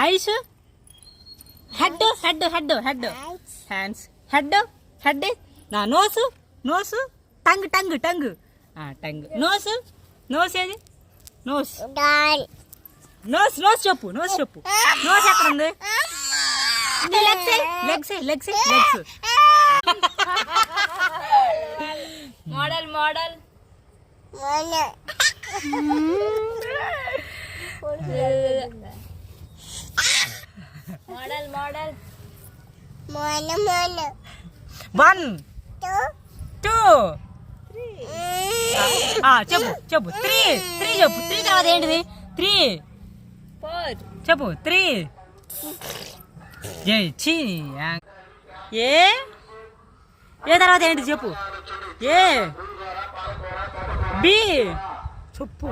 ice head head head head hands head head నా nose nose tongue tongue tongue tongue nose nose ఏది nose nose nose చెప్పు nose చెప్పు nose ఎక్కడ ఉంది legs legs legs legs model model model model 1 2 చెప్పు చెప్పు 3 చెప్పు 3 తర్వాత ఏంటిది 3 4 చెప్పు 3 చి ఏ ఏ తర్వాత ఏంటి చెప్పు ఏ బి చెప్పు